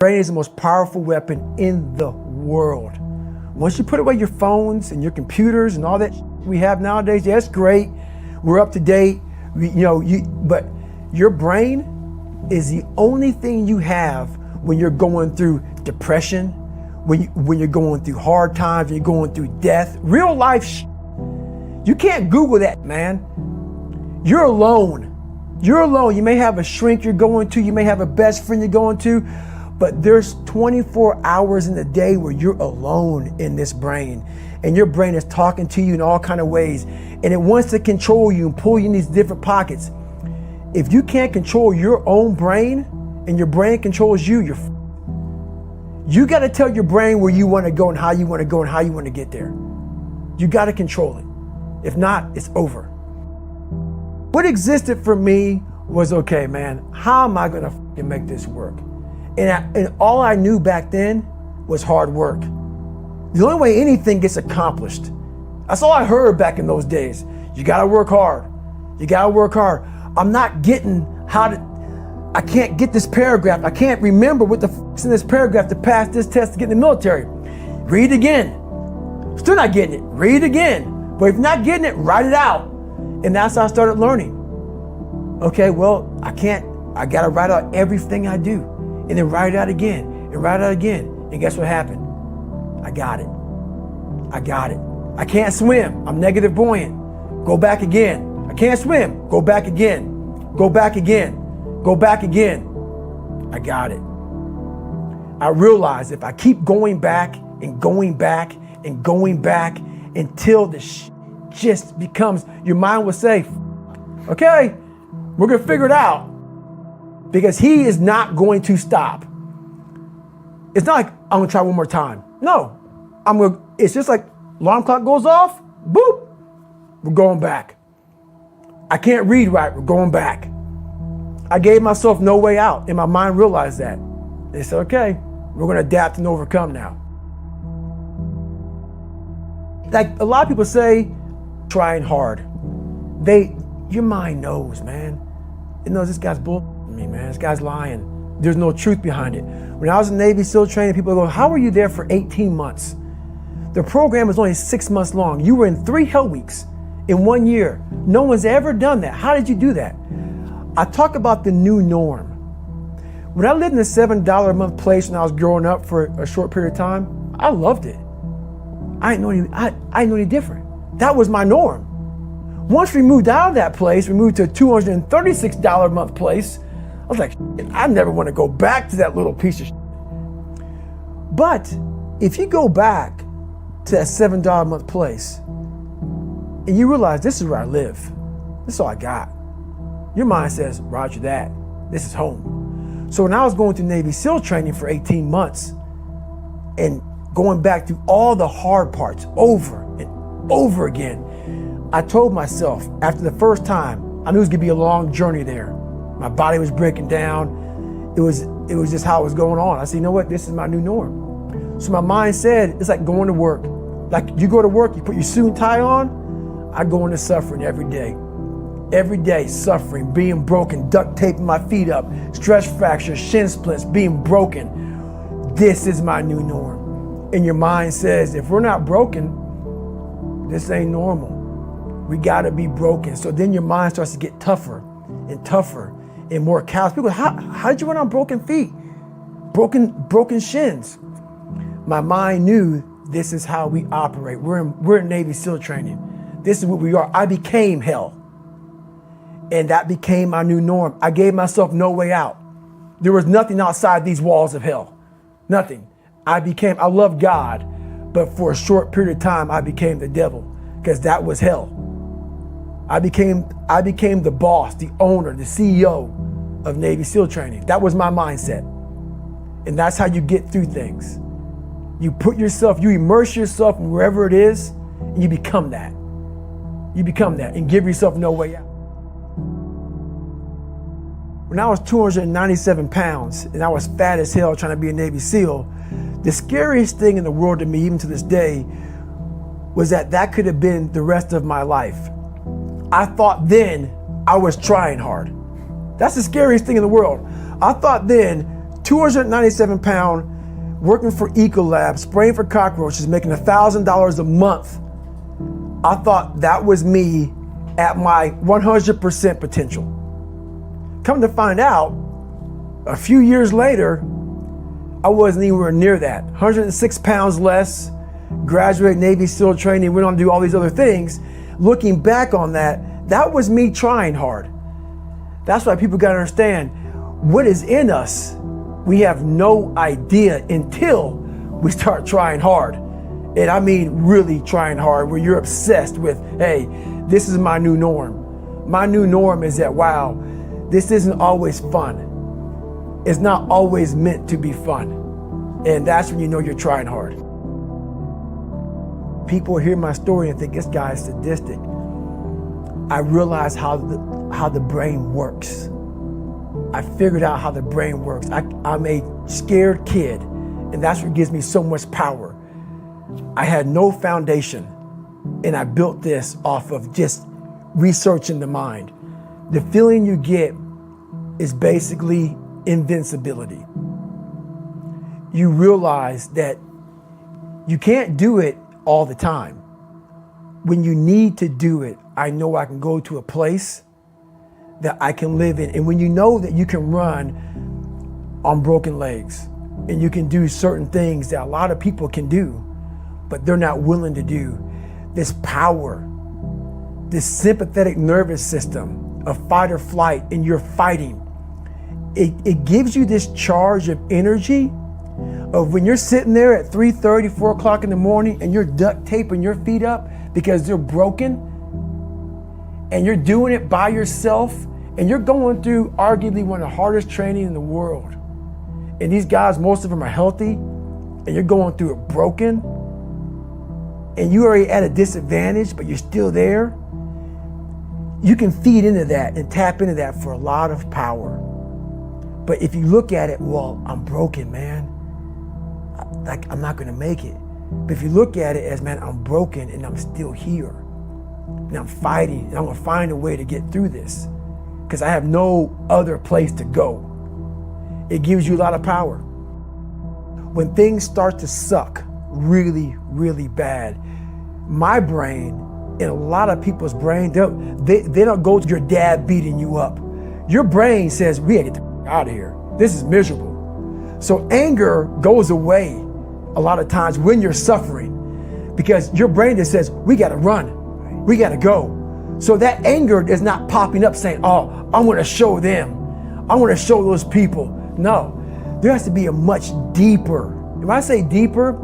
Brain is the most powerful weapon in the world. Once you put away your phones and your computers and all that we have nowadays, yeah, it's great. We're up to date. But your brain is the only thing you have when you're going through depression, when you're going through hard times, when you're going through death, real life. You can't Google that, man. You're alone. You're alone. You may have a shrink you're going to, you may have a best friend you're going to, but there's 24 hours in the day where you're alone in this brain, and your brain is talking to you in all kinds of ways, and it wants to control you and pull you in these different pockets. If you can't control your own brain and your brain controls you, you got to tell your brain where you want to go and how you want to go and how you want to get there. You got to control it. If not, it's over. What existed for me was, okay, man, how am I going to make this work? And all I knew back then was hard work. The only way anything gets accomplished. That's all I heard back in those days. You gotta work hard. You gotta work hard. I'm not getting I can't get this paragraph. I can't remember what the f***'s in this paragraph to pass this test to get in the military. Read again. Still not getting it. Read again. But if you're not getting it, write it out. And that's how I started learning. Okay, well, I gotta write out everything I do. And then write it out again, and write it out again. And guess what happened? I got it. I can't swim. I'm negative buoyant. Go back again. I can't swim. Go back again. Go back again. Go back again. I got it. I realized if I keep going back and going back and going back until the just becomes, your mind will say, okay, we're gonna figure it out. Because he is not going to stop. It's not like I'm gonna try one more time. No, it's just like alarm clock goes off, boop, we're going back. I can't read right, we're going back. I gave myself no way out, and my mind realized that. They said, okay, we're gonna adapt and overcome now. Like a lot of people say, trying hard. Your mind knows, man. It knows this guy's bull. Me, man, this guy's lying. There's no truth behind it. When I was in Navy SEAL training, people go, how were you there for 18 months? The program was only 6 months long. You were in 3 hell weeks in 1 year. No one's ever done that. How did you do that? I talk about the new norm. When I lived in a $7 a month place when I was growing up for a short period of time, I loved it. I didn't know any different. That was my norm. Once we moved out of that place, we moved to a $236 a month place. I was like, I never want to go back to that little piece of shit. But if you go back to that $7 a month place and you realize this is where I live, this is all I got, your mind says, roger that, this is home. So when I was going through Navy SEAL training for 18 months and going back through all the hard parts over and over again, I told myself after the first time, I knew it was gonna be a long journey there. My body was breaking down. It was just how it was going on. I said, you know what? This is my new norm. So my mind said, it's like going to work. Like you go to work, you put your suit and tie on. I go into suffering every day. Every day, suffering, being broken, duct taping my feet up, stress fractures, shin splints, being broken. This is my new norm. And your mind says, if we're not broken, this ain't normal. We gotta be broken. So then your mind starts to get tougher and tougher and more callous. People go, how did you run on broken feet? Broken shins. My mind knew this is how we operate. We're in Navy SEAL training. This is what we are. I became hell. And that became my new norm. I gave myself no way out. There was nothing outside these walls of hell. Nothing. I loved God, but for a short period of time, I became the devil because that was hell. I became the boss, the owner, the CEO of Navy SEAL training. That was my mindset. And that's how you get through things. You immerse yourself in wherever it is, and you become that. You become that and give yourself no way out. When I was 297 pounds and I was fat as hell trying to be a Navy SEAL, the scariest thing in the world to me, even to this day, was that could have been the rest of my life. I thought then I was trying hard. That's the scariest thing in the world. I thought then 297 pound, working for Ecolab, spraying for cockroaches, making $1,000 a month. I thought that was me at my 100% potential. Come to find out, a few years later, I wasn't anywhere near that. 106 pounds less, graduated Navy SEAL training, went on to do all these other things. Looking back on that, that was me trying hard. That's why people gotta understand what is in us. We have no idea until we start trying hard. And I mean really trying hard, where you're obsessed with, hey, this is my new norm. My new norm is that, wow, this isn't always fun. It's not always meant to be fun. And that's when you know you're trying hard. People hear my story and think this guy is sadistic. I realized how the brain works. I figured out how the brain works. I'm a scared kid, and that's what gives me so much power. I had no foundation, and I built this off of just researching the mind. The feeling you get is basically invincibility. You realize that you can't do it all the time. When you need to do it, I know I can go to a place that I can live in. And when you know that you can run on broken legs and you can do certain things that a lot of people can do, but they're not willing to do, this power, this sympathetic nervous system of fight or flight, and you're fighting, it gives you this charge of energy of when you're sitting there at 3:30, 4 o'clock in the morning and you're duct taping your feet up because they're broken, and you're doing it by yourself, and you're going through arguably one of the hardest training in the world. And these guys, most of them are healthy, and you're going through it broken, and you're already at a disadvantage, but you're still there. You can feed into that and tap into that for a lot of power. But if you look at it, well, I'm broken, man. I'm not gonna make it. But if you look at it as, man, I'm broken and I'm still here. And I'm fighting, and I'm gonna find a way to get through this because I have no other place to go. It gives you a lot of power. When things start to suck really, really bad, my brain and a lot of people's brain, they don't go to your dad beating you up. Your brain says, we gotta get the out of here. This is miserable. So anger goes away a lot of times when you're suffering because your brain just says, we gotta run, we gotta go. So that anger is not popping up saying, oh, I wanna show them, I wanna show those people. No, there has to be a much deeper, when I say deeper,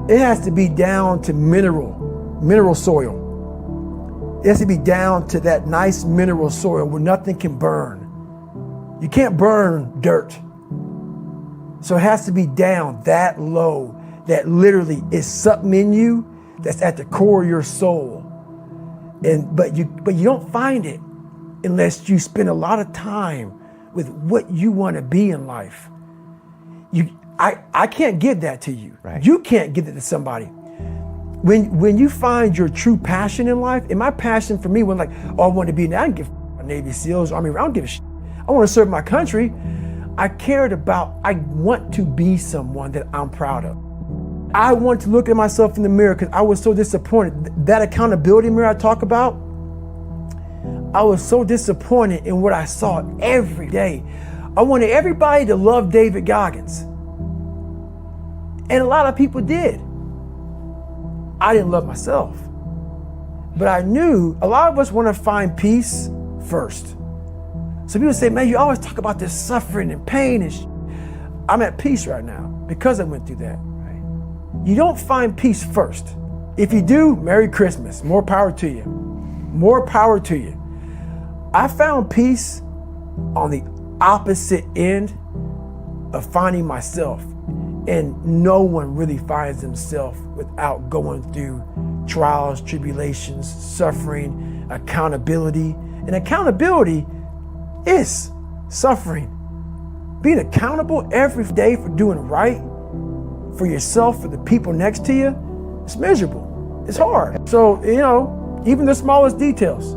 it has to be down to mineral soil. It has to be down to that nice mineral soil where nothing can burn. You can't burn dirt. So it has to be down that low, that literally is something in you that's at the core of your soul. But you don't find it unless you spend a lot of time with what you want to be in life. I can't give that to you. Right. You can't give it to somebody. When you find your true passion in life, and my passion for me was like, oh, I want to be, I don't give a Navy SEALs, Army, I don't give a shit. I want to serve my country. I want to be someone that I'm proud of. I want to look at myself in the mirror because I was so disappointed. That accountability mirror I talk about, I was so disappointed in what I saw every day. I wanted everybody to love David Goggins. And a lot of people did. I didn't love myself. But I knew a lot of us want to find peace first. So people say, man, you always talk about this suffering and pain and I'm at peace right now because I went through that. Right? You don't find peace first. If you do, Merry Christmas. More power to you. More power to you. I found peace on the opposite end of finding myself. And no one really finds themselves without going through trials, tribulations, suffering, accountability. And accountability is suffering. Being accountable every day for doing right for yourself, for the people next to you, it's miserable. It's hard. So, even the smallest details.